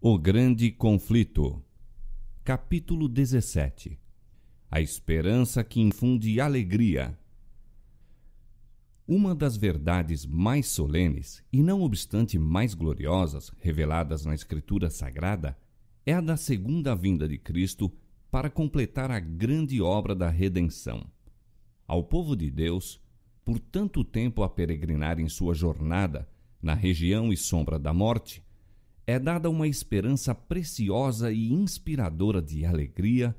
O grande conflito. Capítulo 17. A esperança que infunde alegria. Uma das verdades mais solenes, e não obstante mais gloriosas, reveladas na Escritura Sagrada, é a da segunda vinda de Cristo para completar a grande obra da redenção. Ao povo de Deus, por tanto tempo a peregrinar em sua jornada na região e sombra da morte, é dada uma esperança preciosa e inspiradora de alegria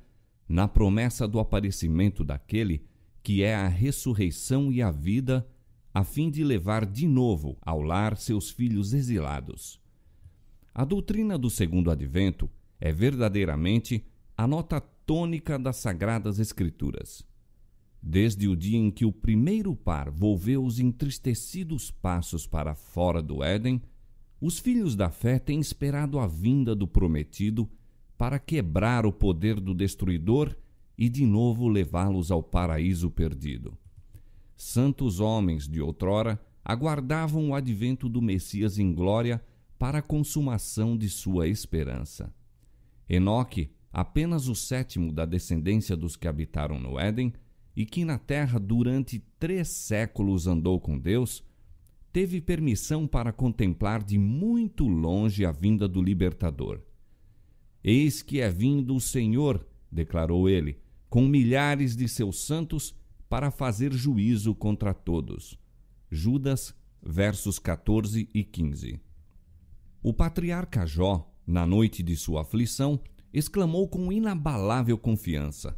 na promessa do aparecimento daquele que é a ressurreição e a vida, a fim de levar de novo ao lar seus filhos exilados. A doutrina do segundo advento é verdadeiramente a nota tônica das Sagradas Escrituras. Desde o dia em que o primeiro par volveu os entristecidos passos para fora do Éden, os filhos da fé têm esperado a vinda do prometido para quebrar o poder do destruidor e de novo levá-los ao paraíso perdido. Santos homens de outrora aguardavam o advento do Messias em glória para a consumação de sua esperança. Enoque, apenas o sétimo da descendência dos que habitaram no Éden, e que na terra durante 3 séculos andou com Deus, teve permissão para contemplar de muito longe a vinda do libertador. Eis que é vindo o Senhor, declarou ele, com milhares de seus santos para fazer juízo contra todos. Judas, versos 14 e 15. O patriarca Jó, na noite de sua aflição, exclamou com inabalável confiança: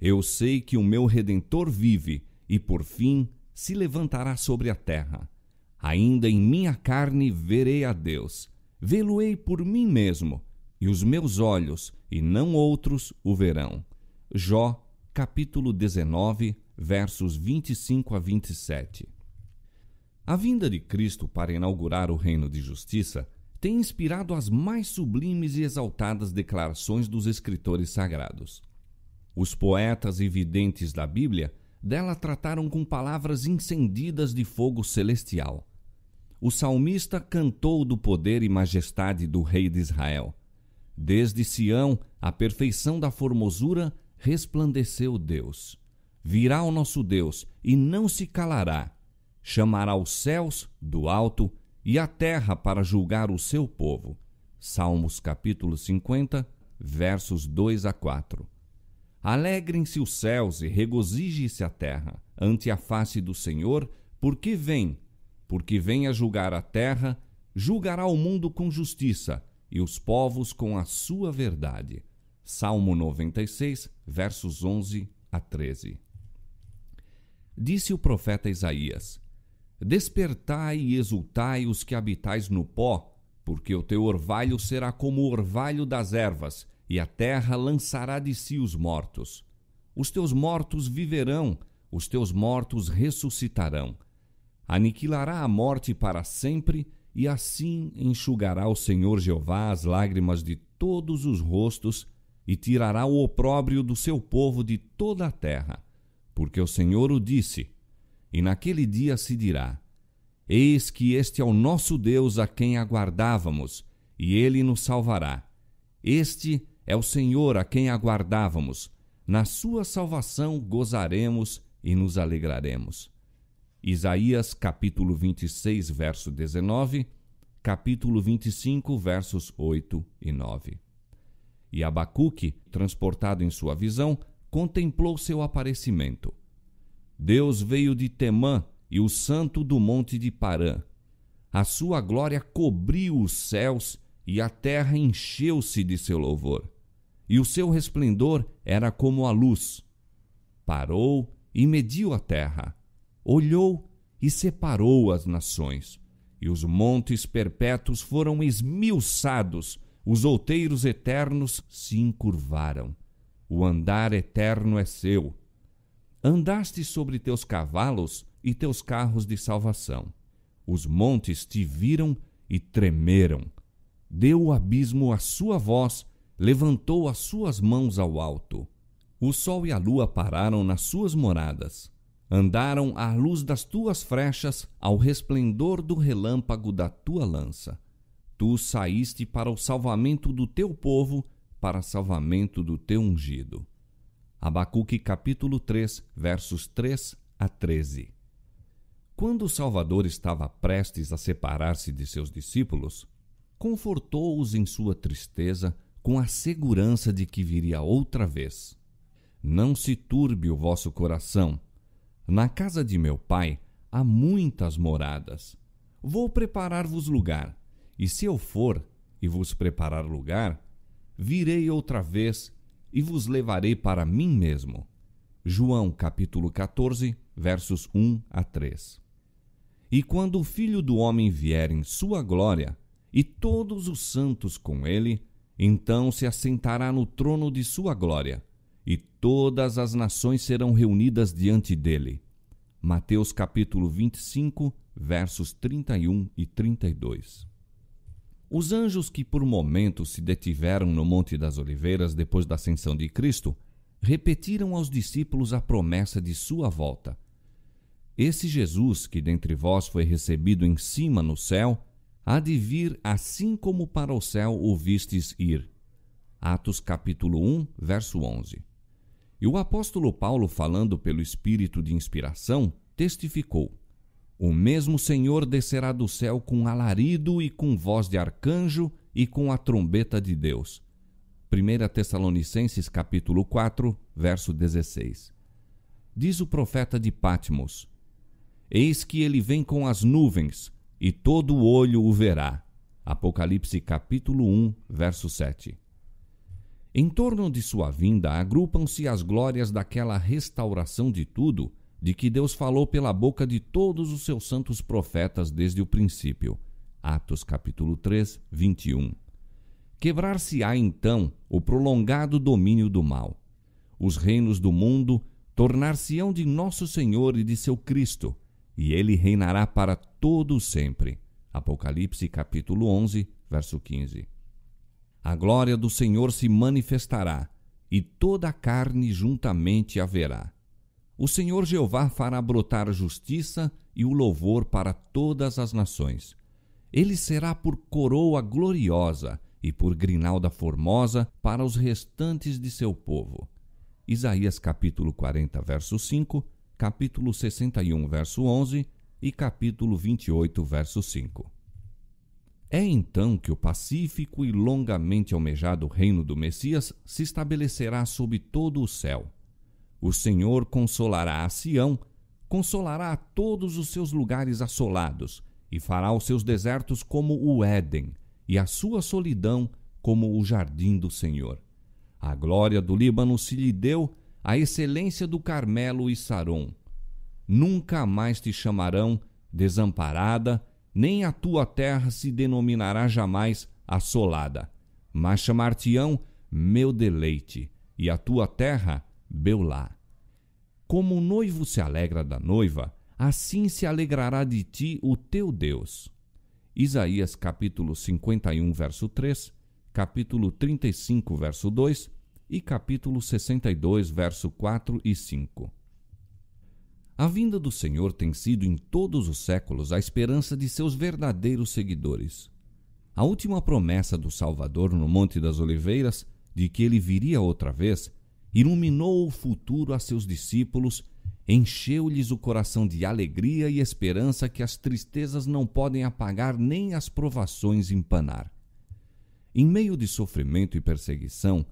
Eu sei que o meu Redentor vive e, por fim, se levantará sobre a terra. Ainda em minha carne verei a Deus. Vê-lo-ei por mim mesmo, e os meus olhos, e não outros, o verão. Jó, capítulo 19, versos 25 a 27. A vinda de Cristo para inaugurar o reino de justiça tem inspirado as mais sublimes e exaltadas declarações dos escritores sagrados. Os poetas e videntes da Bíblia dela trataram com palavras incendidas de fogo celestial. O salmista cantou do poder e majestade do Rei de Israel. Desde Sião, a perfeição da formosura, resplandeceu Deus. Virá o nosso Deus e não se calará. Chamará os céus do alto e a terra para julgar o seu povo. Salmos capítulo 50, versos 2 a 4. Alegrem-se os céus e regozije-se a terra ante a face do Senhor, porque vem a julgar a terra, julgará o mundo com justiça e os povos com a sua verdade. Salmo 96, versos 11 a 13. Disse o profeta Isaías: Despertai e exultai os que habitais no pó, porque o teu orvalho será como o orvalho das ervas, e a terra lançará de si os mortos. Os teus mortos viverão, os teus mortos ressuscitarão. Aniquilará a morte para sempre, e assim enxugará o Senhor Jeová as lágrimas de todos os rostos, e tirará o opróbrio do seu povo de toda a terra. Porque o Senhor o disse, e naquele dia se dirá: Eis que este é o nosso Deus a quem aguardávamos, e ele nos salvará. Este é o Senhor a quem aguardávamos. Na sua salvação gozaremos e nos alegraremos. Isaías capítulo 26, verso 19, capítulo 25, versos 8 e 9. E Abacuque, transportado em sua visão, contemplou seu aparecimento. Deus veio de Temã e o santo do monte de Parã. A sua glória cobriu os céus e a terra encheu-se de seu louvor. E o seu resplendor era como a luz. Parou e mediu a terra. Olhou e separou as nações. E os montes perpétuos foram esmiuçados. Os outeiros eternos se encurvaram. O andar eterno é seu. Andaste sobre teus cavalos e teus carros de salvação. Os montes te viram e tremeram. Deu o abismo a sua voz, levantou as suas mãos ao alto. O sol e a lua pararam nas suas moradas. Andaram à luz das tuas frechas, ao resplendor do relâmpago da tua lança. Tu saíste para o salvamento do teu povo, para salvamento do teu ungido. Abacuque capítulo 3, versos 3 a 13. Quando o Salvador estava prestes a separar-se de seus discípulos, confortou-os em sua tristeza com a segurança de que viria outra vez. Não se turbe o vosso coração. Na casa de meu Pai há muitas moradas. Vou preparar-vos lugar, e se eu for e vos preparar lugar, virei outra vez e vos levarei para mim mesmo. João capítulo 14, versos 1 a 3. E quando o Filho do Homem vier em sua glória, e todos os santos com ele, então se assentará no trono de sua glória, e todas as nações serão reunidas diante dele. Mateus capítulo 25, versos 31 e 32. Os anjos que por momentos se detiveram no Monte das Oliveiras depois da ascensão de Cristo, repetiram aos discípulos a promessa de sua volta. Esse Jesus, que dentre vós foi recebido em cima no céu, há de vir assim como para o céu o vistes ir. Atos capítulo 1, verso 11. E o apóstolo Paulo, falando pelo Espírito de inspiração, testificou: O mesmo Senhor descerá do céu com alarido e com voz de arcanjo e com a trombeta de Deus. 1 Tessalonicenses capítulo 4, verso 16. Diz o profeta de Patmos: Eis que ele vem com as nuvens, e todo olho o verá. Apocalipse capítulo 1, verso 7. Em torno de sua vinda agrupam-se as glórias daquela restauração de tudo, de que Deus falou pela boca de todos os seus santos profetas desde o princípio. Atos capítulo 3, 21. Quebrar-se-á então o prolongado domínio do mal. Os reinos do mundo tornar-se-ão de nosso Senhor e de seu Cristo, e ele reinará para todo sempre. Apocalipse capítulo 11, verso 15. A glória do Senhor se manifestará, e toda a carne juntamente a verá. O Senhor Jeová fará brotar a justiça e o louvor para todas as nações. Ele será por coroa gloriosa e por grinalda formosa para os restantes de seu povo. Isaías capítulo 40, verso 5, capítulo 61, verso 11 e capítulo 28, verso 5. É então que o pacífico e longamente almejado reino do Messias se estabelecerá sobre todo o céu. O Senhor consolará a Sião, consolará a todos os seus lugares assolados, e fará os seus desertos como o Éden, e a sua solidão como o jardim do Senhor. A glória do Líbano se lhe deu, a excelência do Carmelo e Saron. Nunca mais te chamarão desamparada, nem a tua terra se denominará jamais assolada, mas chamar-te-ão meu deleite, e a tua terra Beulá. Como o noivo se alegra da noiva, assim se alegrará de ti o teu Deus. Isaías capítulo 51, verso 3, capítulo 35, verso 2 e capítulo 62, verso 4 e 5. A vinda do Senhor tem sido em todos os séculos a esperança de seus verdadeiros seguidores. A última promessa do Salvador no Monte das Oliveiras, de que ele viria outra vez, iluminou o futuro a seus discípulos, encheu-lhes o coração de alegria e esperança que as tristezas não podem apagar nem as provações empanar. Em meio de sofrimento e perseguição,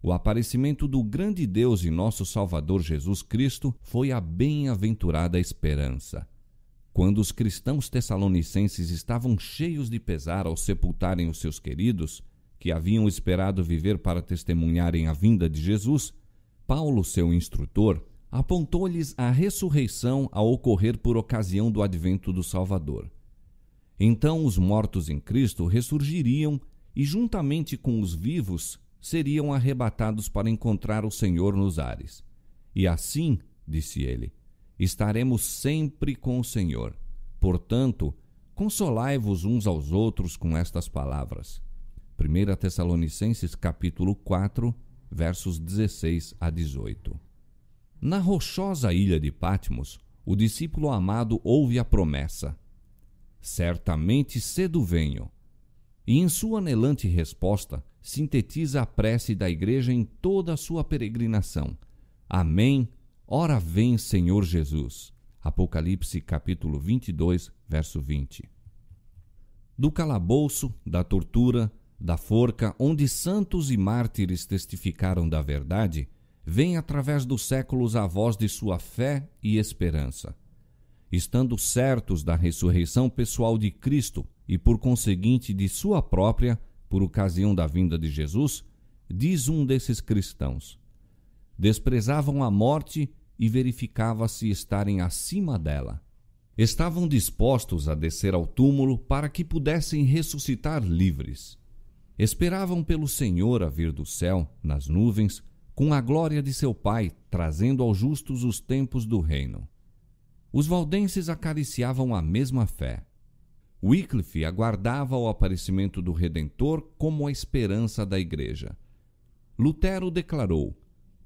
o aparecimento do grande Deus e nosso Salvador Jesus Cristo foi a bem-aventurada esperança. Quando os cristãos tessalonicenses estavam cheios de pesar ao sepultarem os seus queridos, que haviam esperado viver para testemunharem a vinda de Jesus, Paulo, seu instrutor, apontou-lhes a ressurreição a ocorrer por ocasião do advento do Salvador. Então os mortos em Cristo ressurgiriam e, juntamente com os vivos, seriam arrebatados para encontrar o Senhor nos ares. E assim, disse ele, estaremos sempre com o Senhor. Portanto, consolai-vos uns aos outros com estas palavras. 1 Tessalonicenses capítulo 4, versos 16 a 18. Na rochosa ilha de Patmos, o discípulo amado ouve a promessa: certamente cedo venho. E em sua anelante resposta, sintetiza a prece da Igreja em toda a sua peregrinação. Amém, ora vem, Senhor Jesus. Apocalipse capítulo 22, verso 20. Do calabouço, da tortura, da forca, onde santos e mártires testificaram da verdade, vem através dos séculos a voz de sua fé e esperança. Estando certos da ressurreição pessoal de Cristo e, por conseguinte, de sua própria, por ocasião da vinda de Jesus, diz um desses cristãos: desprezavam a morte e verificava-se estarem acima dela. Estavam dispostos a descer ao túmulo para que pudessem ressuscitar livres. Esperavam pelo Senhor a vir do céu, nas nuvens, com a glória de seu Pai, trazendo aos justos os tempos do reino. Os valdenses acariciavam a mesma fé. Wycliffe aguardava o aparecimento do Redentor como a esperança da Igreja. Lutero declarou: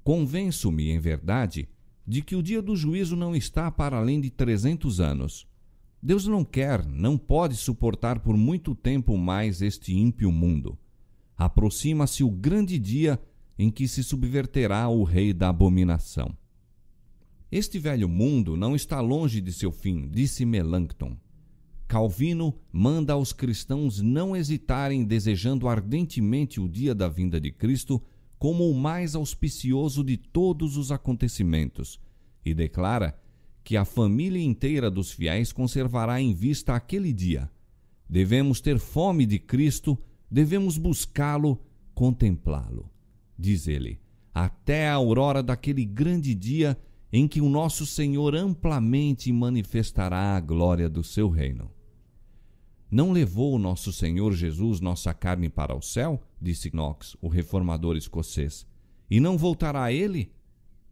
convenço-me, em verdade, de que o dia do juízo não está para além de 300 anos. Deus não quer, não pode suportar por muito tempo mais este ímpio mundo. Aproxima-se o grande dia em que se subverterá o rei da abominação. Este velho mundo não está longe de seu fim, disse Melanchthon. Calvino manda aos cristãos não hesitarem, desejando ardentemente o dia da vinda de Cristo como o mais auspicioso de todos os acontecimentos, e declara que a família inteira dos fiéis conservará em vista aquele dia. Devemos ter fome de Cristo, devemos buscá-lo, contemplá-lo, diz ele, até a aurora daquele grande dia em que o nosso Senhor amplamente manifestará a glória do seu reino. Não levou o nosso Senhor Jesus nossa carne para o céu? Disse Knox, o reformador escocês. E não voltará ele?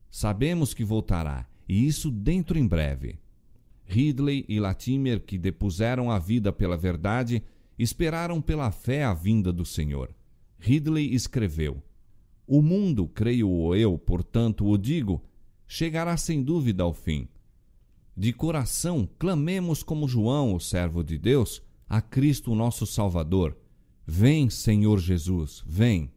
Sabemos que voltará, e isso dentro em breve. Ridley e Latimer, que depuseram a vida pela verdade, esperaram pela fé a vinda do Senhor. Ridley escreveu: o mundo, creio eu, portanto o digo, chegará sem dúvida ao fim. De coração, clamemos como João, o servo de Deus, a Cristo nosso Salvador. Vem, Senhor Jesus, vem.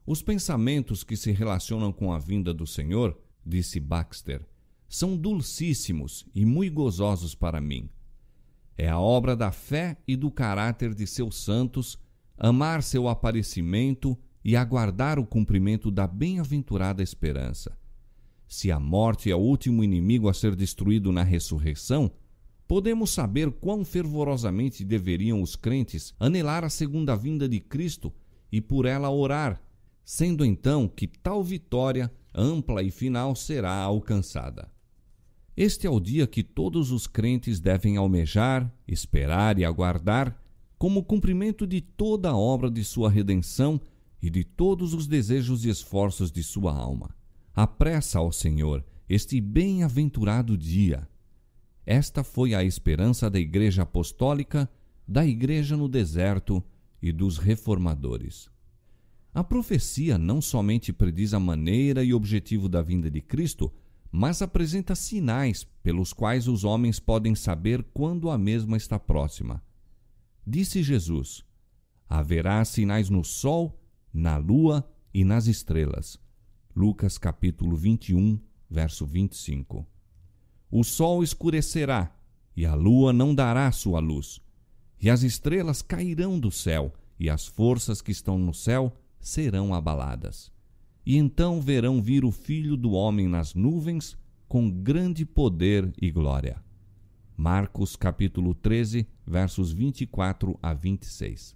Os pensamentos que se relacionam com a vinda do Senhor, disse Baxter, são dulcíssimos e muito gozosos para mim. É a obra da fé e do caráter de seus santos amar seu aparecimento e aguardar o cumprimento da bem-aventurada esperança. Se a morte é o último inimigo a ser destruído na ressurreição, podemos saber quão fervorosamente deveriam os crentes anelar a segunda vinda de Cristo e por ela orar, sendo então que tal vitória ampla e final será alcançada. Este é o dia que todos os crentes devem almejar, esperar e aguardar como cumprimento de toda a obra de sua redenção e de todos os desejos e esforços de sua alma. Apressa ao Senhor este bem-aventurado dia. Esta foi a esperança da Igreja Apostólica, da Igreja no deserto e dos reformadores. A profecia não somente prediz a maneira e objetivo da vinda de Cristo, mas apresenta sinais pelos quais os homens podem saber quando a mesma está próxima. Disse Jesus: haverá sinais no sol, na lua e nas estrelas. Lucas capítulo 21, verso 25. O sol escurecerá, e a lua não dará sua luz, e as estrelas cairão do céu, e as forças que estão no céu serão abaladas. E então verão vir o Filho do Homem nas nuvens, com grande poder e glória. Marcos capítulo 13, versos 24 a 26.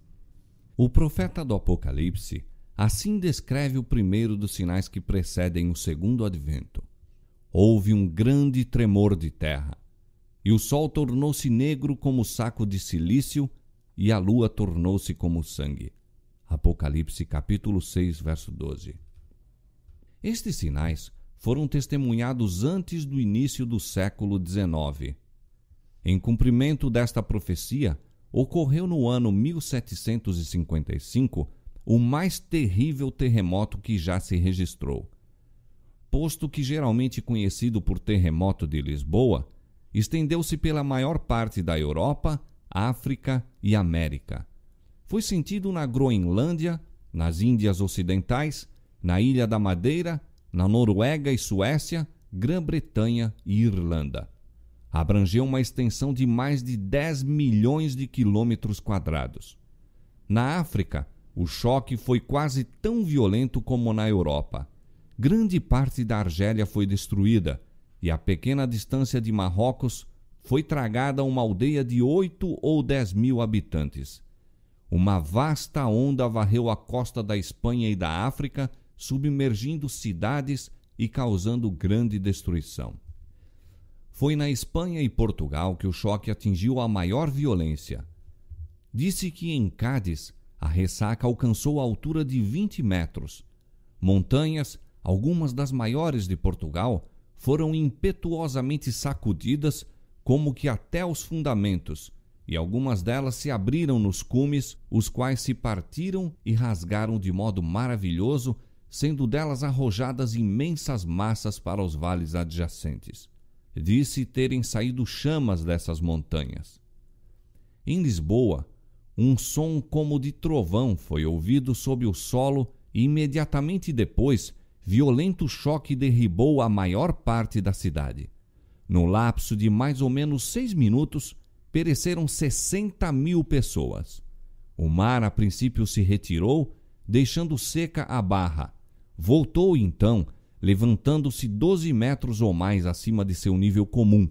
O profeta do Apocalipse assim descreve o primeiro dos sinais que precedem o segundo advento. Houve um grande tremor de terra, e o sol tornou-se negro como saco de cilício, e a lua tornou-se como sangue. Apocalipse capítulo 6, verso 12. Estes sinais foram testemunhados antes do início do século XIX. Em cumprimento desta profecia, ocorreu no ano 1755 o mais terrível terremoto que já se registrou. Posto que geralmente conhecido por terremoto de Lisboa, estendeu-se pela maior parte da Europa, África e América, foi sentido na Groenlândia, nas Índias Ocidentais, na Ilha da Madeira, na Noruega e Suécia, Grã-Bretanha e Irlanda. Abrangeu uma extensão de mais de 10 milhões de quilômetros quadrados. Na África, o choque foi quase tão violento como na Europa. Grande parte da Argélia foi destruída e a pequena distância de Marrocos foi tragada uma aldeia de 8 ou 10 mil habitantes. Uma vasta onda varreu a costa da Espanha e da África, submergindo cidades e causando grande destruição. Foi na Espanha e Portugal que o choque atingiu a maior violência. Disse que em Cádiz a ressaca alcançou a altura de 20 metros. Montanhas, algumas das maiores de Portugal, foram impetuosamente sacudidas como que até os fundamentos, e algumas delas se abriram nos cumes, os quais se partiram e rasgaram de modo maravilhoso, sendo delas arrojadas imensas massas para os vales adjacentes. Disse terem saído chamas dessas montanhas. Em Lisboa, um som como de trovão foi ouvido sob o solo e imediatamente depois, violento choque derribou a maior parte da cidade. No lapso de mais ou menos 6 minutos, pereceram 60 mil pessoas. O mar a princípio se retirou, deixando seca a barra. Voltou então, levantando-se 12 metros ou mais acima de seu nível comum.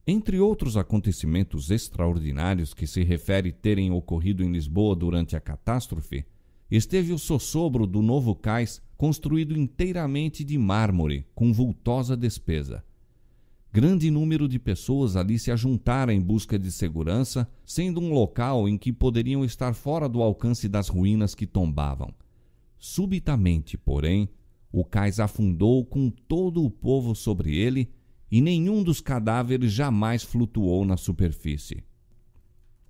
Entre outros acontecimentos extraordinários que se refere terem ocorrido em Lisboa durante a catástrofe, esteve o sossobro do novo cais construído inteiramente de mármore, com vultosa despesa. Grande número de pessoas ali se ajuntara em busca de segurança, sendo um local em que poderiam estar fora do alcance das ruínas que tombavam. Subitamente, porém, o cais afundou com todo o povo sobre ele e nenhum dos cadáveres jamais flutuou na superfície.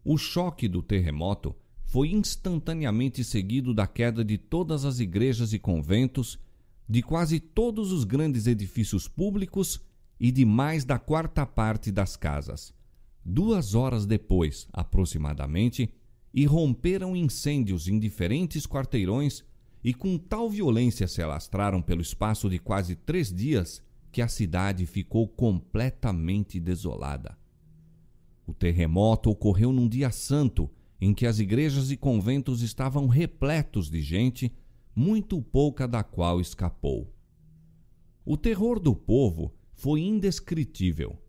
O choque do terremoto foi instantaneamente seguido da queda de todas as igrejas e conventos, de quase todos os grandes edifícios públicos e de mais da 1/4 das casas. 2 horas depois, aproximadamente, irromperam incêndios em diferentes quarteirões e com tal violência se alastraram pelo espaço de quase 3 dias que a cidade ficou completamente desolada. O terremoto ocorreu num dia santo, em que as igrejas e conventos estavam repletos de gente, muito pouca da qual escapou. O terror do povo foi indescritível.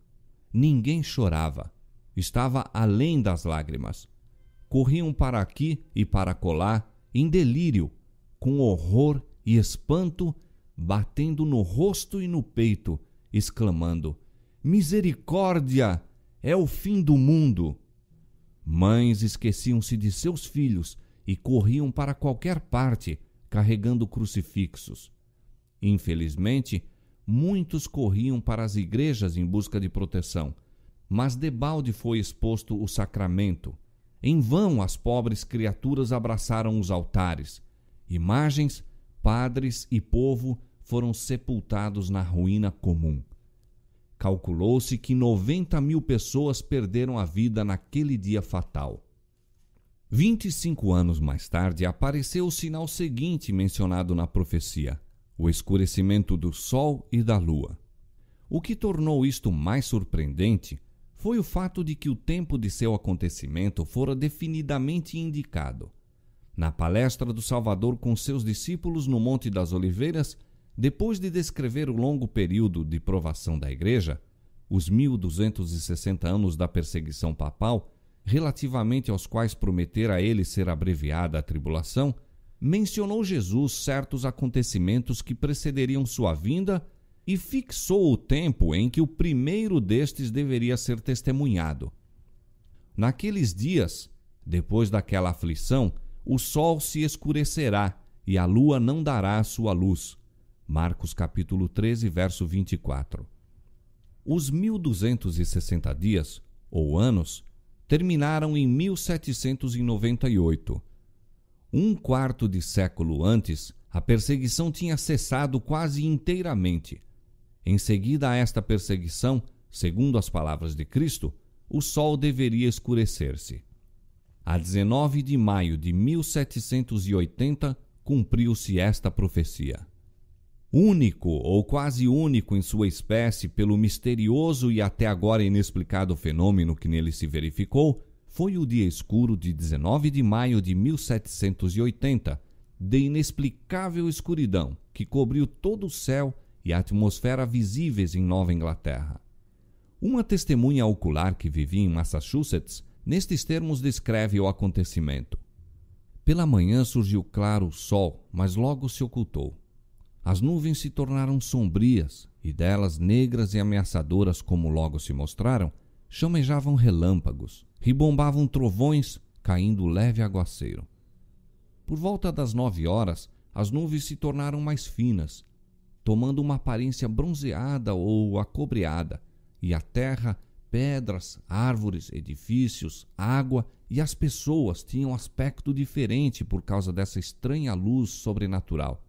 Ninguém chorava. Estava além das lágrimas. Corriam para aqui e para acolá, em delírio, com horror e espanto, batendo no rosto e no peito, exclamando: "Misericórdia! É o fim do mundo!" Mães esqueciam-se de seus filhos e corriam para qualquer parte, carregando crucifixos. Infelizmente, muitos corriam para as igrejas em busca de proteção, mas debalde foi exposto o sacramento. Em vão as pobres criaturas abraçaram os altares. Imagens, padres e povo foram sepultados na ruína comum. Calculou-se que 90 mil pessoas perderam a vida naquele dia fatal. 25 anos mais tarde apareceu o sinal seguinte mencionado na profecia: o escurecimento do sol e da lua. O que tornou isto mais surpreendente foi o fato de que o tempo de seu acontecimento fora definidamente indicado. Na palestra do Salvador com seus discípulos no Monte das Oliveiras, depois de descrever o longo período de provação da Igreja, os 1260 anos da perseguição papal, relativamente aos quais prometera a ele ser abreviada a tribulação, mencionou Jesus certos acontecimentos que precederiam sua vinda e fixou o tempo em que o primeiro destes deveria ser testemunhado. Naqueles dias, depois daquela aflição, o sol se escurecerá e a lua não dará a sua luz. Marcos capítulo 13, verso 24. Os 1260 dias, ou anos, terminaram em 1798. Um quarto de século antes, a perseguição tinha cessado quase inteiramente. Em seguida a esta perseguição, segundo as palavras de Cristo, o sol deveria escurecer-se. A 19 de maio de 1780, cumpriu-se esta profecia. Único ou quase único em sua espécie pelo misterioso e até agora inexplicado fenômeno que nele se verificou, foi o dia escuro de 19 de maio de 1780, de inexplicável escuridão que cobriu todo o céu e a atmosfera visíveis em Nova Inglaterra. Uma testemunha ocular que vivia em Massachusetts, nestes termos descreve o acontecimento. Pela manhã surgiu claro o sol, mas logo se ocultou. As nuvens se tornaram sombrias, e delas negras e ameaçadoras como logo se mostraram, chamejavam relâmpagos, ribombavam trovões, caindo leve aguaceiro. Por volta das 9 horas, as nuvens se tornaram mais finas, tomando uma aparência bronzeada ou acobreada, e a terra, pedras, árvores, edifícios, água e as pessoas tinham aspecto diferente por causa dessa estranha luz sobrenatural.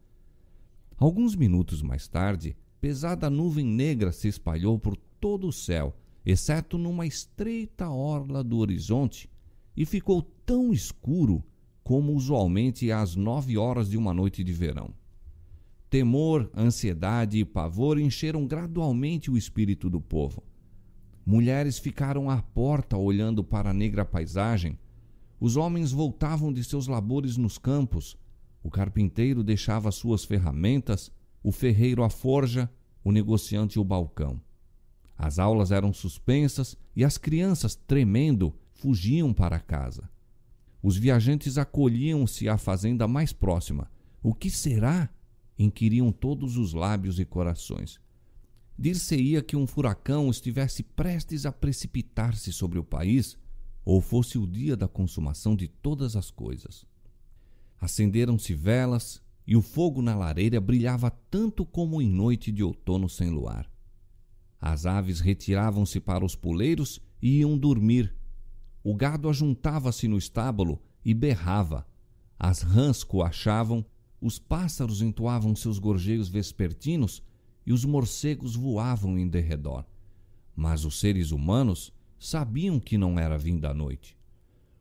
Alguns minutos mais tarde, pesada nuvem negra se espalhou por todo o céu, exceto numa estreita orla do horizonte, e ficou tão escuro como usualmente às 9 horas de uma noite de verão. Temor, ansiedade e pavor encheram gradualmente o espírito do povo. Mulheres ficaram à porta olhando para a negra paisagem. Os homens voltavam de seus labores nos campos. O carpinteiro deixava suas ferramentas, o ferreiro a forja, o negociante o balcão. As aulas eram suspensas e as crianças, tremendo, fugiam para casa. Os viajantes acolhiam-se à fazenda mais próxima. O que será? Inquiriam todos os lábios e corações. Dir-se-ia que um furacão estivesse prestes a precipitar-se sobre o país, ou fosse o dia da consumação de todas as coisas. Acenderam-se velas, e o fogo na lareira brilhava tanto como em noite de outono sem luar. As aves retiravam-se para os poleiros e iam dormir. O gado ajuntava-se no estábulo e berrava. As rãs coachavam, os pássaros entoavam seus gorjeios vespertinos e os morcegos voavam em derredor. Mas os seres humanos sabiam que não era vinda a noite.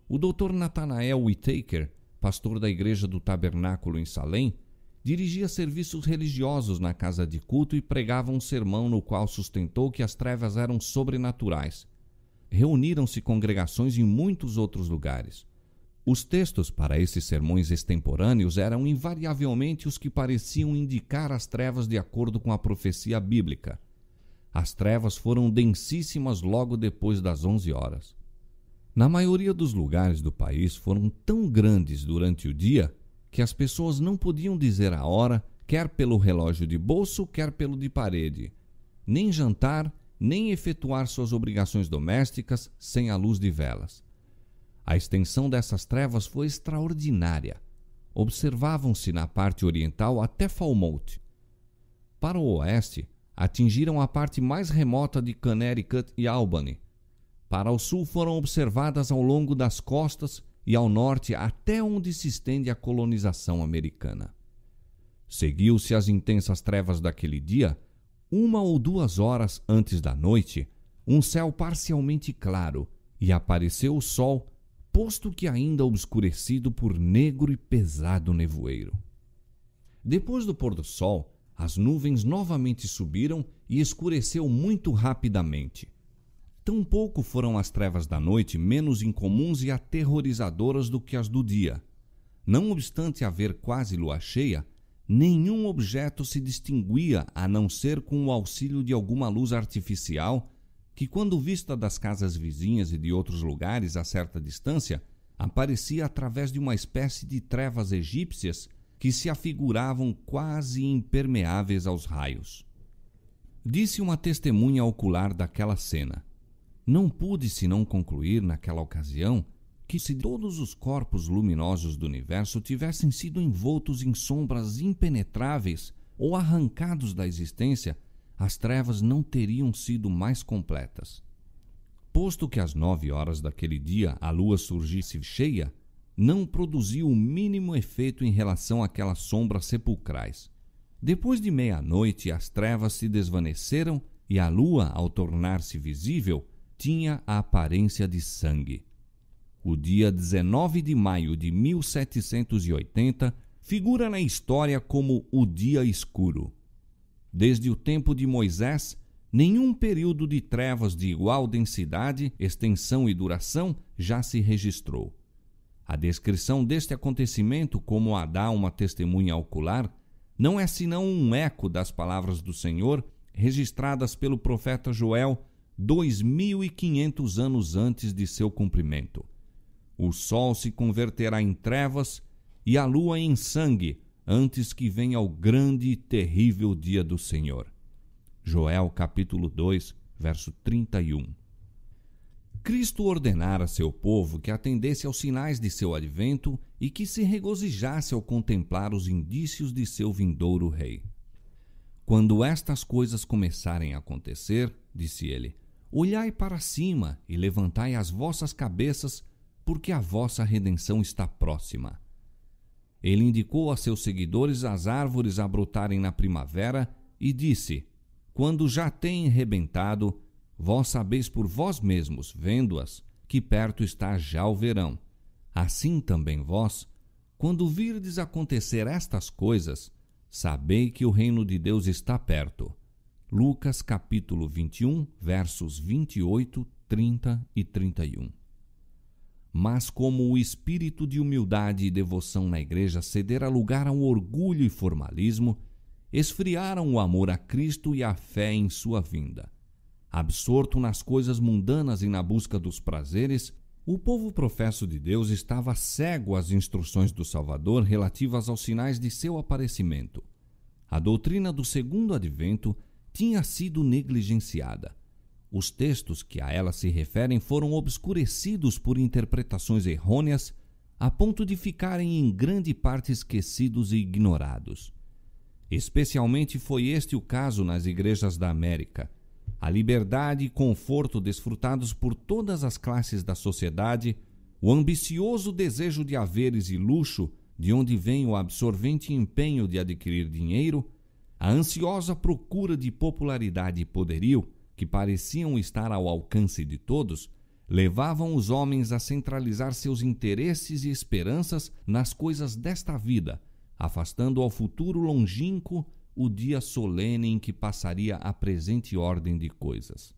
O Dr. Nathanael Whittaker, pastor da Igreja do Tabernáculo em Salem, dirigia serviços religiosos na casa de culto e pregava um sermão no qual sustentou que as trevas eram sobrenaturais. Reuniram-se congregações em muitos outros lugares. Os textos para esses sermões extemporâneos eram invariavelmente os que pareciam indicar as trevas de acordo com a profecia bíblica. As trevas foram densíssimas logo depois das 11 horas. Na maioria dos lugares do país foram tão grandes durante o dia que as pessoas não podiam dizer a hora, quer pelo relógio de bolso, quer pelo de parede, nem jantar, nem efetuar suas obrigações domésticas sem a luz de velas. A extensão dessas trevas foi extraordinária. Observavam-se na parte oriental até Falmouth. Para o oeste, atingiram a parte mais remota de Connecticut e Albany. Para o sul foram observadas ao longo das costas e ao norte até onde se estende a colonização americana. Seguiu-se as intensas trevas daquele dia, 1 ou 2 horas antes da noite, um céu parcialmente claro, e apareceu o sol, posto que ainda obscurecido por negro e pesado nevoeiro. Depois do pôr do sol, as nuvens novamente subiram e escureceu muito rapidamente. Tampouco foram as trevas da noite menos incomuns e aterrorizadoras do que as do dia. Não obstante haver quase lua cheia, nenhum objeto se distinguia a não ser com o auxílio de alguma luz artificial que, quando vista das casas vizinhas e de outros lugares a certa distância, aparecia através de uma espécie de trevas egípcias que se afiguravam quase impermeáveis aos raios. Disse uma testemunha ocular daquela cena: não pude senão concluir naquela ocasião que, se todos os corpos luminosos do universo tivessem sido envoltos em sombras impenetráveis ou arrancados da existência, as trevas não teriam sido mais completas. Posto que às 9 horas daquele dia a lua surgisse cheia, não produziu o mínimo efeito em relação àquelas sombras sepulcrais. Depois de meia-noite, as trevas se desvaneceram e a lua, ao tornar-se visível, tinha a aparência de sangue. O dia 19 de maio de 1780 figura na história como o Dia Escuro. Desde o tempo de Moisés, nenhum período de trevas de igual densidade, extensão e duração já se registrou. A descrição deste acontecimento, como a dá uma testemunha ocular, não é senão um eco das palavras do Senhor registradas pelo profeta Joel 2500 anos antes de seu cumprimento. O sol se converterá em trevas e a lua em sangue antes que venha o grande e terrível dia do Senhor. Joel capítulo 2, verso 31. Cristo ordenara a seu povo que atendesse aos sinais de seu advento e que se regozijasse ao contemplar os indícios de seu vindouro rei. Quando estas coisas começarem a acontecer, disse ele, olhai para cima e levantai as vossas cabeças, porque a vossa redenção está próxima. Ele indicou a seus seguidores as árvores a brotarem na primavera e disse, quando já têm rebentado, vós sabeis por vós mesmos, vendo-as, que perto está já o verão. Assim também vós, quando virdes acontecer estas coisas, sabei que o reino de Deus está perto. Lucas capítulo 21, versos 28, 30 e 31. Mas como o espírito de humildade e devoção na igreja cedera lugar ao orgulho e formalismo, esfriaram o amor a Cristo e a fé em sua vinda. Absorto nas coisas mundanas e na busca dos prazeres, o povo professo de Deus estava cego às instruções do Salvador relativas aos sinais de seu aparecimento. A doutrina do segundo advento tinha sido negligenciada. Os textos que a ela se referem foram obscurecidos por interpretações errôneas, a ponto de ficarem em grande parte esquecidos e ignorados. Especialmente foi este o caso nas igrejas da América. A liberdade e conforto desfrutados por todas as classes da sociedade, o ambicioso desejo de haveres e luxo, de onde vem o absorvente empenho de adquirir dinheiro, a ansiosa procura de popularidade e poderio, que pareciam estar ao alcance de todos, levavam os homens a centralizar seus interesses e esperanças nas coisas desta vida, afastando ao futuro longínquo o dia solene em que passaria a presente ordem de coisas.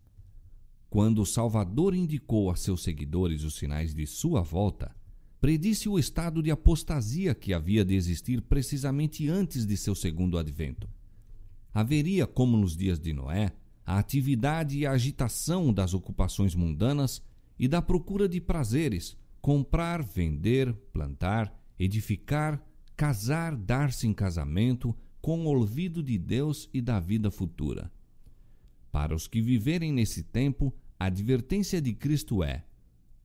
Quando o Salvador indicou a seus seguidores os sinais de sua volta, predisse o estado de apostasia que havia de existir precisamente antes de seu segundo advento. Haveria, como nos dias de Noé, a atividade e a agitação das ocupações mundanas e da procura de prazeres, comprar, vender, plantar, edificar, casar, dar-se em casamento, com o olvido de Deus e da vida futura. Para os que viverem nesse tempo, a advertência de Cristo é: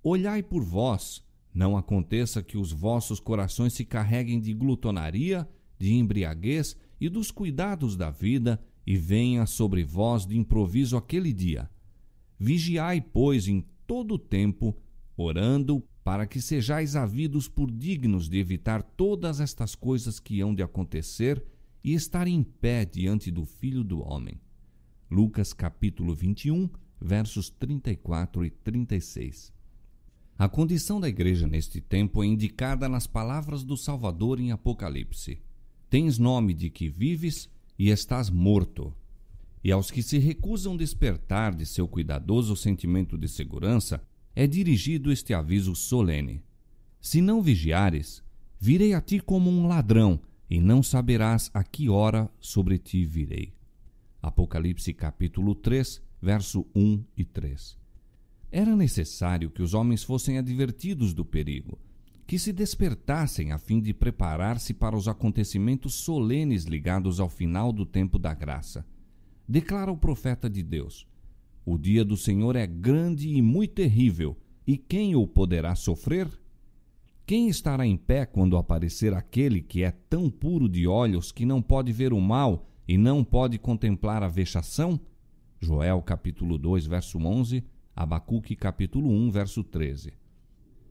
olhai por vós, não aconteça que os vossos corações se carreguem de glutonaria, de embriaguez e dos cuidados da vida, e venha sobre vós de improviso aquele dia. Vigiai, pois, em todo o tempo, orando, para que sejais havidos por dignos de evitar todas estas coisas que hão de acontecer e estar em pé diante do Filho do Homem. Lucas capítulo 21, versos 34 e 36. A condição da igreja neste tempo é indicada nas palavras do Salvador em Apocalipse. Tens nome de que vives e estás morto. E aos que se recusam despertar de seu cuidadoso sentimento de segurança, é dirigido este aviso solene: se não vigiares, virei a ti como um ladrão, e não saberás a que hora sobre ti virei. Apocalipse capítulo 3, verso 1 e 3. Era necessário que os homens fossem advertidos do perigo, que se despertassem a fim de preparar-se para os acontecimentos solenes ligados ao final do tempo da graça. Declara o profeta de Deus: o dia do Senhor é grande e muito terrível, e quem o poderá sofrer? Quem estará em pé quando aparecer aquele que é tão puro de olhos que não pode ver o mal e não pode contemplar a vexação? Joel capítulo 2, verso 11, Abacuque capítulo 1, verso 13.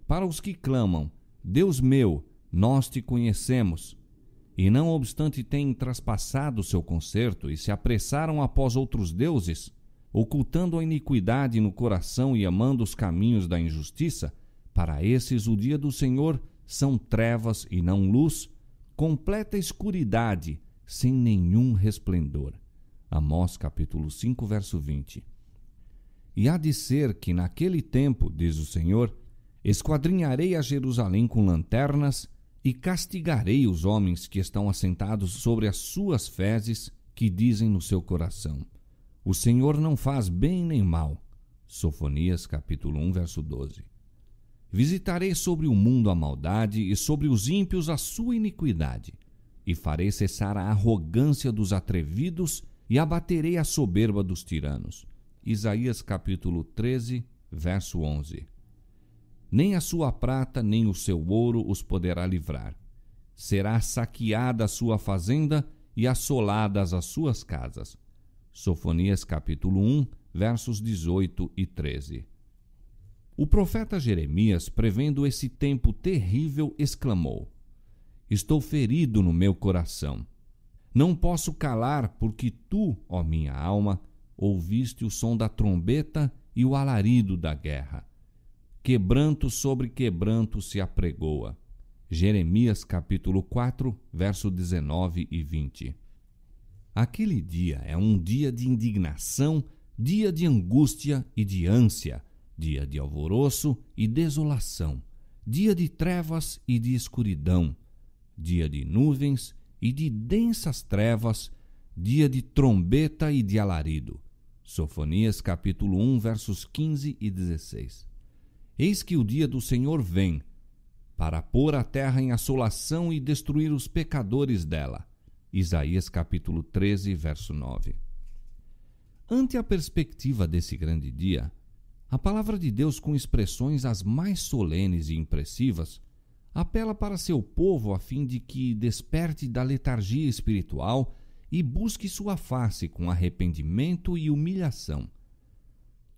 Para os que clamam: Deus meu, nós te conhecemos, e não obstante têm traspassado o seu concerto e se apressaram após outros deuses, ocultando a iniquidade no coração e amando os caminhos da injustiça, Para esses o dia do Senhor são trevas e não luz, completa escuridade, sem nenhum resplendor. Amós capítulo 5, verso 20. E há de ser que naquele tempo, diz o Senhor, esquadrinharei a Jerusalém com lanternas e castigarei os homens que estão assentados sobre as suas fezes, que dizem no seu coração: o Senhor não faz bem nem mal. Sofonias capítulo 1, verso 12. Visitarei sobre o mundo a maldade e sobre os ímpios a sua iniquidade, e farei cessar a arrogância dos atrevidos e abaterei a soberba dos tiranos. Isaías capítulo 13, verso 11. Nem a sua prata nem o seu ouro os poderá livrar. Será saqueada a sua fazenda e assoladas as suas casas. Sofonias capítulo 1, versos 18 e 13. O profeta Jeremias, prevendo esse tempo terrível, exclamou: estou ferido no meu coração. Não posso calar, porque tu, ó minha alma, ouviste o som da trombeta e o alarido da guerra. Quebranto sobre quebranto se apregoa. Jeremias capítulo 4, verso 19 e 20. Aquele dia é um dia de indignação, dia de angústia e de ânsia, dia de alvoroço e desolação, dia de trevas e de escuridão, dia de nuvens e de densas trevas, dia de trombeta e de alarido. Sofonias capítulo 1, versos 15 e 16. Eis que o dia do Senhor vem, para pôr a terra em assolação e destruir os pecadores dela. Isaías capítulo 13, verso 9. Ante a perspectiva desse grande dia, a palavra de Deus, com expressões as mais solenes e impressivas, apela para seu povo a fim de que desperte da letargia espiritual e busque sua face com arrependimento e humilhação.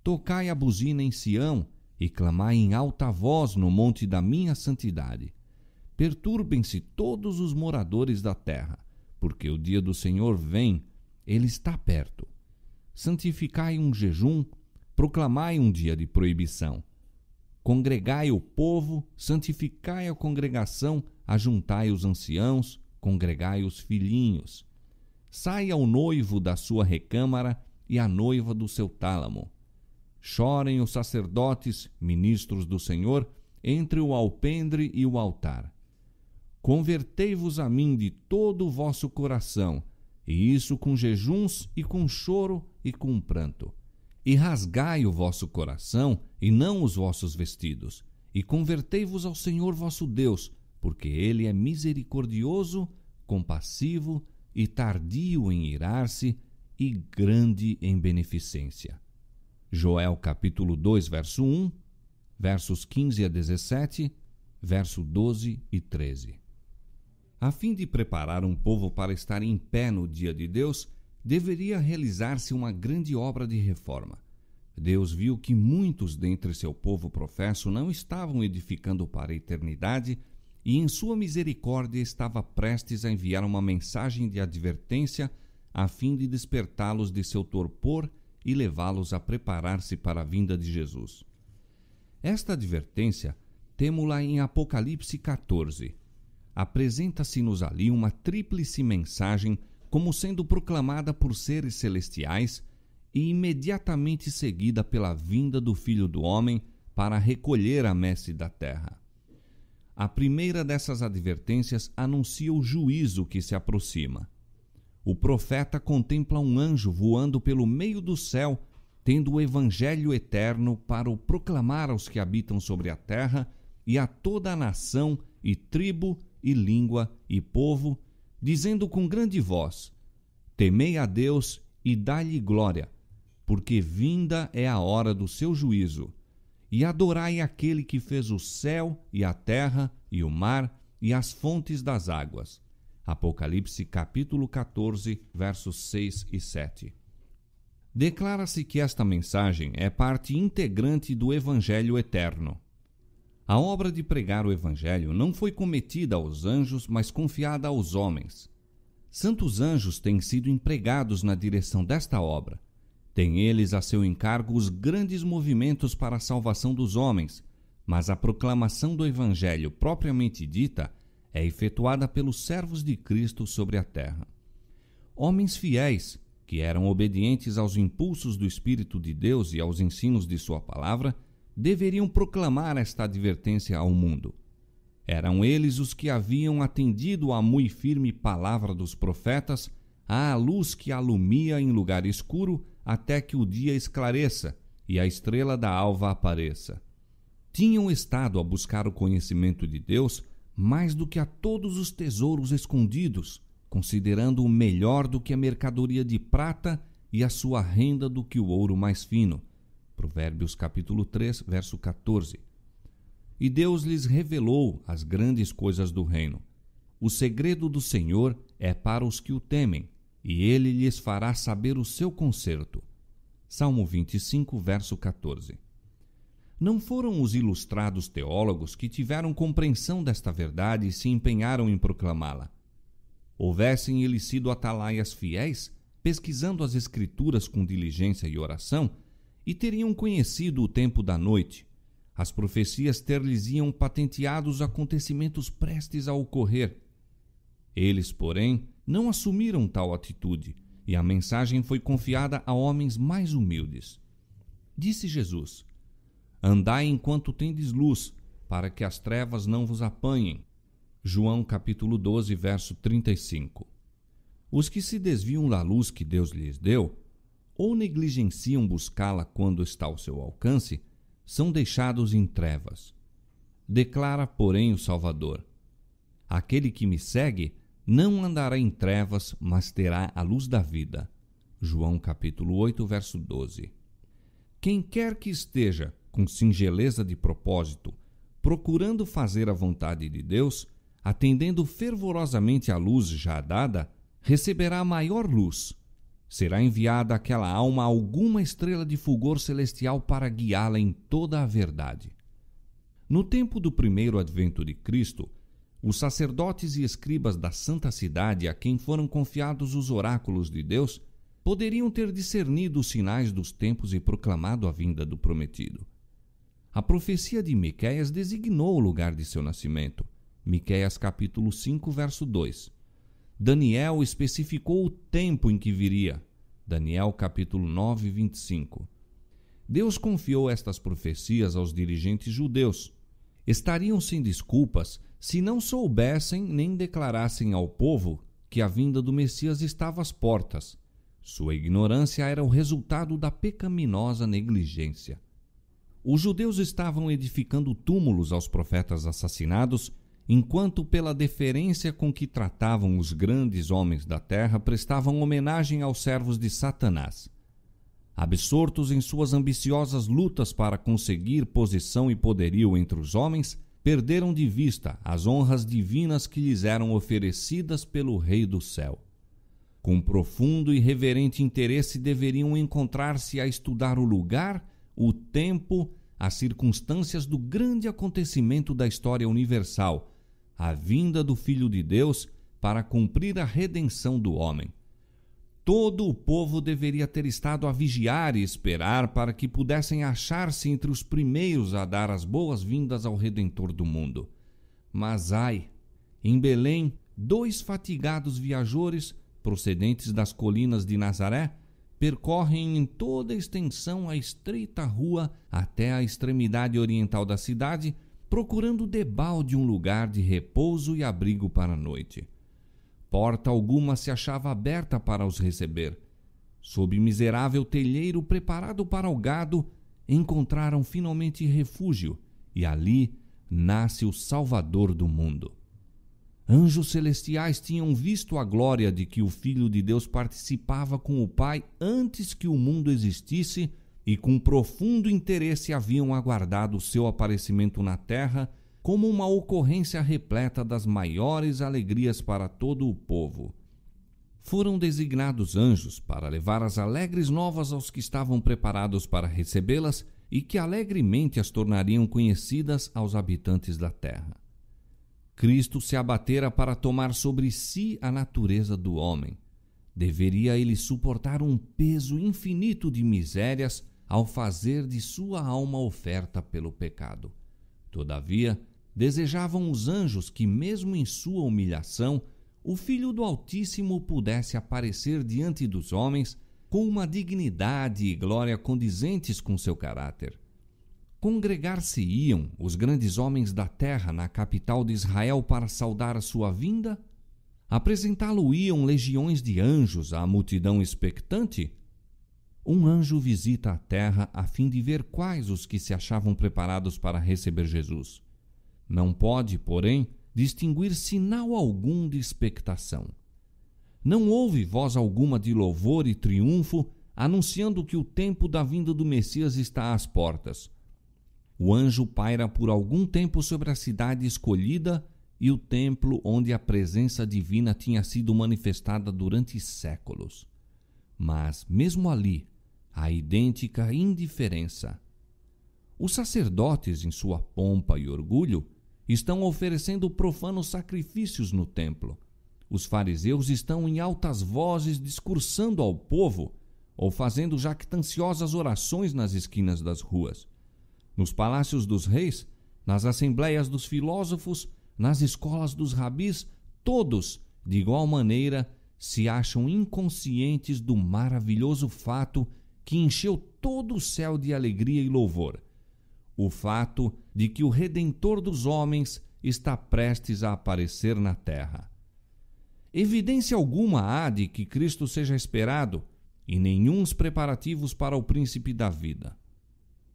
Tocai a buzina em Sião e clamai em alta voz no monte da minha santidade. Perturbem-se todos os moradores da terra, porque o dia do Senhor vem, ele está perto. Santificai um jejum, proclamai um dia de proibição. Congregai o povo, santificai a congregação, ajuntai os anciãos, congregai os filhinhos. Saia o noivo da sua recâmara e a noiva do seu tálamo. Chorem os sacerdotes, ministros do Senhor, entre o alpendre e o altar. Convertei-vos a mim de todo o vosso coração, e isso com jejuns e com choro e com pranto. E rasgai o vosso coração, e não os vossos vestidos, e convertei-vos ao Senhor vosso Deus, porque ele é misericordioso, compassivo e tardio em irar-se, e grande em beneficência. Joel capítulo 2, verso 1, versos 15 a 17, verso 12 e 13. A fim de preparar um povo para estar em pé no dia de Deus, deveria realizar-se uma grande obra de reforma. Deus viu que muitos dentre seu povo professo não estavam edificando para a eternidade e, em sua misericórdia, estava prestes a enviar uma mensagem de advertência a fim de despertá-los de seu torpor e levá-los a preparar-se para a vinda de Jesus. Esta advertência temo-la em Apocalipse 14. Apresenta-se-nos ali uma tríplice mensagem como sendo proclamada por seres celestiais e imediatamente seguida pela vinda do Filho do Homem para recolher a messe da terra. A primeira dessas advertências anuncia o juízo que se aproxima. O profeta contempla um anjo voando pelo meio do céu, tendo o evangelho eterno para o proclamar aos que habitam sobre a terra e a toda a nação e tribo e língua e povo, dizendo com grande voz: temei a Deus e dai-lhe glória, porque vinda é a hora do seu juízo, e adorai aquele que fez o céu e a terra e o mar e as fontes das águas. Apocalipse capítulo 14, versos 6 e 7. Declara-se que esta mensagem é parte integrante do Evangelho eterno. A obra de pregar o Evangelho não foi cometida aos anjos, mas confiada aos homens. Santos anjos têm sido empregados na direção desta obra. Têm eles a seu encargo os grandes movimentos para a salvação dos homens, mas a proclamação do Evangelho propriamente dita é efetuada pelos servos de Cristo sobre a terra. Homens fiéis, que eram obedientes aos impulsos do Espírito de Deus e aos ensinos de sua palavra, deveriam proclamar esta advertência ao mundo. Eram eles os que haviam atendido à mui firme palavra dos profetas, à luz que alumia em lugar escuro até que o dia esclareça e a estrela da alva apareça. Tinham estado a buscar o conhecimento de Deus mais do que a todos os tesouros escondidos, considerando-o melhor do que a mercadoria de prata e a sua renda do que o ouro mais fino. Provérbios capítulo 3, verso 14. E Deus lhes revelou as grandes coisas do reino. O segredo do Senhor é para os que o temem, e ele lhes fará saber o seu conserto. Salmo 25, verso 14. Não foram os ilustrados teólogos que tiveram compreensão desta verdade e se empenharam em proclamá-la. Houvessem eles sido atalaias fiéis, pesquisando as Escrituras com diligência e oração, e teriam conhecido o tempo da noite, as profecias ter-lhes-iam patenteado os acontecimentos prestes a ocorrer. Eles, porém, não assumiram tal atitude, e a mensagem foi confiada a homens mais humildes. Disse Jesus: Andai enquanto tendes luz, para que as trevas não vos apanhem. João capítulo 12, verso 35. Os que se desviam da luz que Deus lhes deu, ou negligenciam buscá-la quando está ao seu alcance, são deixados em trevas. Declara, porém, o Salvador: Aquele que me segue não andará em trevas, mas terá a luz da vida. João capítulo 8, verso 12. Quem quer que esteja com singeleza de propósito, procurando fazer a vontade de Deus, atendendo fervorosamente à luz já dada, receberá maior luz. Será enviada àquela alma alguma estrela de fulgor celestial para guiá-la em toda a verdade. No tempo do primeiro advento de Cristo, os sacerdotes e escribas da santa cidade a quem foram confiados os oráculos de Deus poderiam ter discernido os sinais dos tempos e proclamado a vinda do prometido. A profecia de Miqueias designou o lugar de seu nascimento. Miqueias capítulo 5, verso 2. Daniel especificou o tempo em que viria. Daniel capítulo 9, 25. Deus confiou estas profecias aos dirigentes judeus. Estariam sem desculpas se não soubessem nem declarassem ao povo que a vinda do Messias estava às portas. Sua ignorância era o resultado da pecaminosa negligência. Os judeus estavam edificando túmulos aos profetas assassinados, enquanto pela deferência com que tratavam os grandes homens da terra prestavam homenagem aos servos de Satanás. Absortos em suas ambiciosas lutas para conseguir posição e poderio entre os homens, perderam de vista as honras divinas que lhes eram oferecidas pelo Rei do Céu. Com profundo e reverente interesse deveriam encontrar-se a estudar o lugar, o tempo, as circunstâncias do grande acontecimento da história universal, a vinda do Filho de Deus para cumprir a redenção do homem. Todo o povo deveria ter estado a vigiar e esperar para que pudessem achar-se entre os primeiros a dar as boas-vindas ao Redentor do mundo. Mas ai, em Belém, 2 fatigados viajores, procedentes das colinas de Nazaré, percorrem em toda a extensão a estreita rua até a extremidade oriental da cidade, procurando debalde um lugar de repouso e abrigo para a noite. Porta alguma se achava aberta para os receber. Sob miserável telheiro preparado para o gado, encontraram finalmente refúgio, e ali nasce o Salvador do mundo. Anjos celestiais tinham visto a glória de que o Filho de Deus participava com o Pai antes que o mundo existisse e com profundo interesse haviam aguardado o seu aparecimento na terra como uma ocorrência repleta das maiores alegrias para todo o povo. Foram designados anjos para levar as alegres novas aos que estavam preparados para recebê-las e que alegremente as tornariam conhecidas aos habitantes da terra. Cristo se abatera para tomar sobre si a natureza do homem. Deveria ele suportar um peso infinito de misérias ao fazer de sua alma oferta pelo pecado. Todavia, desejavam os anjos que, mesmo em sua humilhação, o Filho do Altíssimo pudesse aparecer diante dos homens com uma dignidade e glória condizentes com seu caráter. Congregar-se-iam os grandes homens da terra na capital de Israel para saudar a sua vinda? Apresentá-lo-iam legiões de anjos à multidão expectante? Um anjo visita a terra a fim de ver quais os que se achavam preparados para receber Jesus. Não pode, porém, distinguir sinal algum de expectação. Não houve voz alguma de louvor e triunfo, anunciando que o tempo da vinda do Messias está às portas. O anjo paira por algum tempo sobre a cidade escolhida e o templo onde a presença divina tinha sido manifestada durante séculos. Mas, mesmo ali, há idêntica indiferença. Os sacerdotes, em sua pompa e orgulho, estão oferecendo profanos sacrifícios no templo. Os fariseus estão em altas vozes discursando ao povo ou fazendo jactanciosas orações nas esquinas das ruas. Nos palácios dos reis, nas assembleias dos filósofos, nas escolas dos rabis, todos, de igual maneira, se acham inconscientes do maravilhoso fato que encheu todo o céu de alegria e louvor. O fato de que o Redentor dos homens está prestes a aparecer na terra. Evidência alguma há de que Cristo seja esperado, e nenhuns preparativos para o príncipe da vida.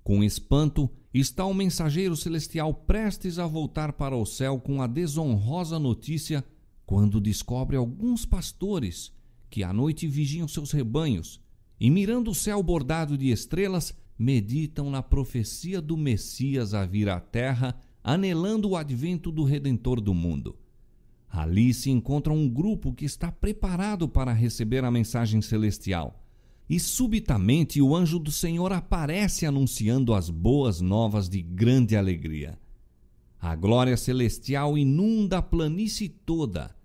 Com espanto, está o mensageiro celestial prestes a voltar para o céu com a desonrosa notícia quando descobre alguns pastores que à noite vigiam seus rebanhos e, mirando o céu bordado de estrelas, meditam na profecia do Messias a vir à terra, anelando o advento do Redentor do mundo. Ali se encontra um grupo que está preparado para receber a mensagem celestial. E subitamente o anjo do Senhor aparece anunciando as boas novas de grande alegria. A glória celestial inunda a planície toda.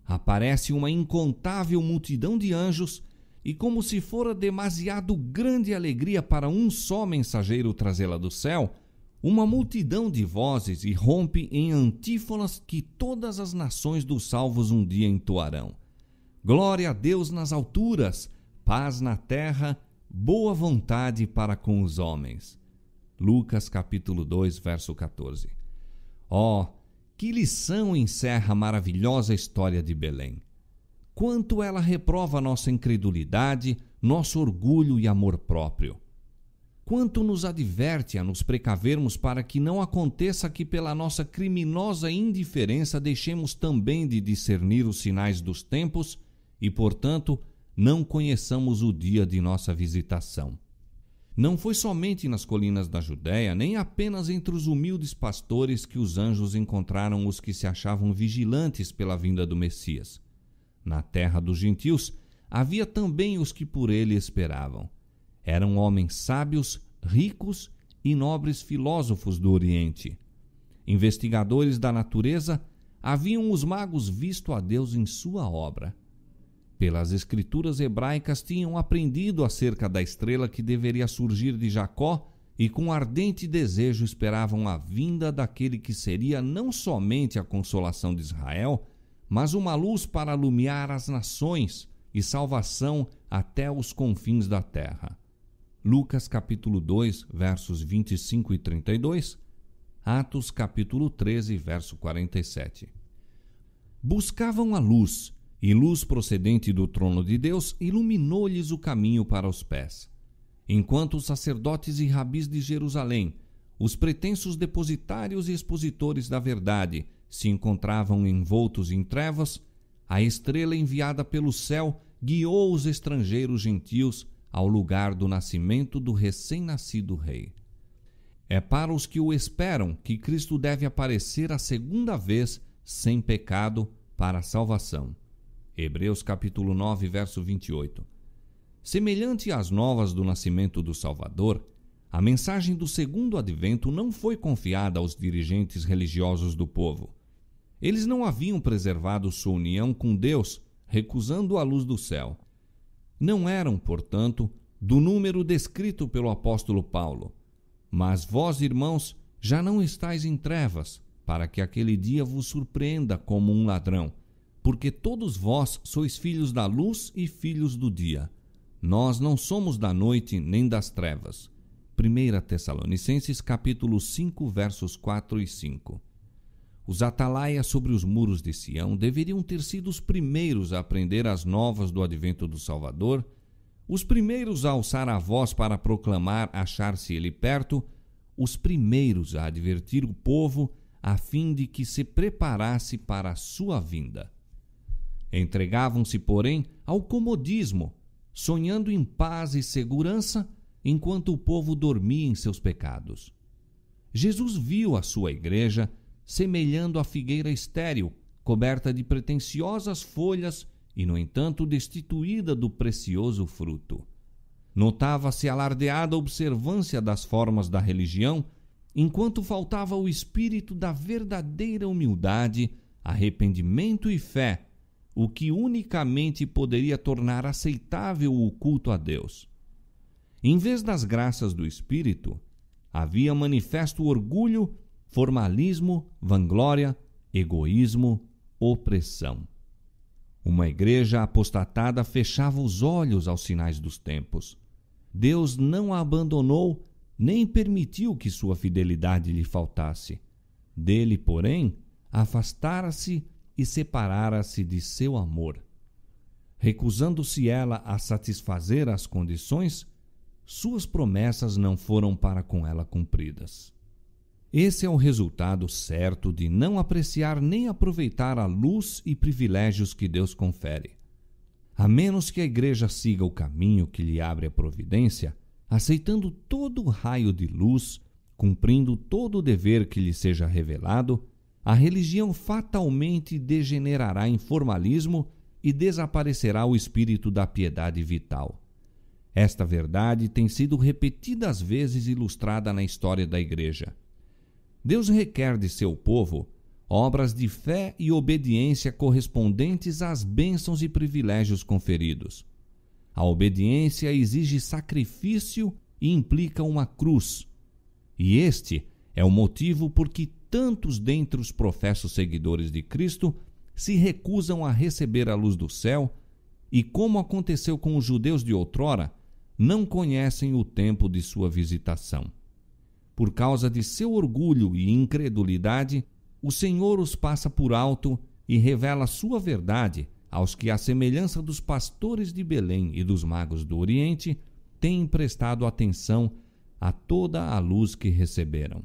Aparece uma incontável multidão de anjos e, como se fora demasiado grande alegria para um só mensageiro trazê-la do céu, uma multidão de vozes irrompe em antífonas que todas as nações dos salvos um dia entoarão. Glória a Deus nas alturas, paz na terra, boa vontade para com os homens. Lucas capítulo 2, verso 14. Oh, que lição encerra a maravilhosa história de Belém! Quanto ela reprova nossa incredulidade, nosso orgulho e amor próprio. Quanto nos adverte a nos precavermos para que não aconteça que pela nossa criminosa indiferença deixemos também de discernir os sinais dos tempos e, portanto, não conheçamos o dia de nossa visitação. Não foi somente nas colinas da Judéia, nem apenas entre os humildes pastores que os anjos encontraram os que se achavam vigilantes pela vinda do Messias. Na terra dos gentios havia também os que por ele esperavam. Eram homens sábios, ricos e nobres filósofos do Oriente. Investigadores da natureza, haviam os magos visto a Deus em sua obra. Pelas escrituras hebraicas tinham aprendido acerca da estrela que deveria surgir de Jacó e com ardente desejo esperavam a vinda daquele que seria não somente a consolação de Israel, mas uma luz para alumiar as nações e salvação até os confins da terra. Lucas capítulo 2, versos 25 e 32, Atos capítulo 13, verso 47. Buscavam a luz, e luz procedente do trono de Deus iluminou-lhes o caminho para os pés. Enquanto os sacerdotes e rabis de Jerusalém, os pretensos depositários e expositores da verdade, se encontravam envoltos em trevas, a estrela enviada pelo céu guiou os estrangeiros gentios ao lugar do nascimento do recém-nascido rei. É para os que o esperam que Cristo deve aparecer a segunda vez sem pecado para a salvação. Hebreus capítulo 9, verso 28. Semelhante às novas do nascimento do Salvador, a mensagem do segundo advento não foi confiada aos dirigentes religiosos do povo. Eles não haviam preservado sua união com Deus, recusando a luz do céu. Não eram, portanto, do número descrito pelo apóstolo Paulo. Mas vós, irmãos, já não estais em trevas, para que aquele dia vos surpreenda como um ladrão, porque todos vós sois filhos da luz e filhos do dia. Nós não somos da noite nem das trevas. 1 Tessalonicenses capítulo 5, versos 4 e 5. Os atalaias sobre os muros de Sião deveriam ter sido os primeiros a aprender as novas do advento do Salvador, os primeiros a alçar a voz para proclamar achar-se ele perto, os primeiros a advertir o povo a fim de que se preparasse para a sua vinda. Entregavam-se, porém, ao comodismo, sonhando em paz e segurança, enquanto o povo dormia em seus pecados. Jesus viu a sua igreja semelhando a figueira estéril, coberta de pretensiosas folhas e, no entanto, destituída do precioso fruto. Notava-se alardeada observância das formas da religião, enquanto faltava o espírito da verdadeira humildade, arrependimento e fé, o que unicamente poderia tornar aceitável o culto a Deus. Em vez das graças do Espírito, havia manifesto orgulho, formalismo, vanglória, egoísmo, opressão. Uma igreja apostatada fechava os olhos aos sinais dos tempos. Deus não a abandonou, nem permitiu que sua fidelidade lhe faltasse. Dele, porém, afastara-se e separara-se de seu amor. Recusando-se ela a satisfazer as condições, suas promessas não foram para com ela cumpridas. Esse é o resultado certo de não apreciar nem aproveitar a luz e privilégios que Deus confere. A menos que a igreja siga o caminho que lhe abre a providência, aceitando todo o raio de luz, cumprindo todo o dever que lhe seja revelado, a religião fatalmente degenerará em formalismo e desaparecerá o espírito da piedade vital. Esta verdade tem sido repetidas vezes ilustrada na história da igreja. Deus requer de seu povo obras de fé e obediência correspondentes às bênçãos e privilégios conferidos. A obediência exige sacrifício e implica uma cruz. E este é o motivo por que tantos dentre os professos seguidores de Cristo se recusam a receber a luz do céu e, como aconteceu com os judeus de outrora, não conhecem o tempo de sua visitação. Por causa de seu orgulho e incredulidade, o Senhor os passa por alto e revela sua verdade aos que, à semelhança dos pastores de Belém e dos magos do Oriente, têm prestado atenção a toda a luz que receberam.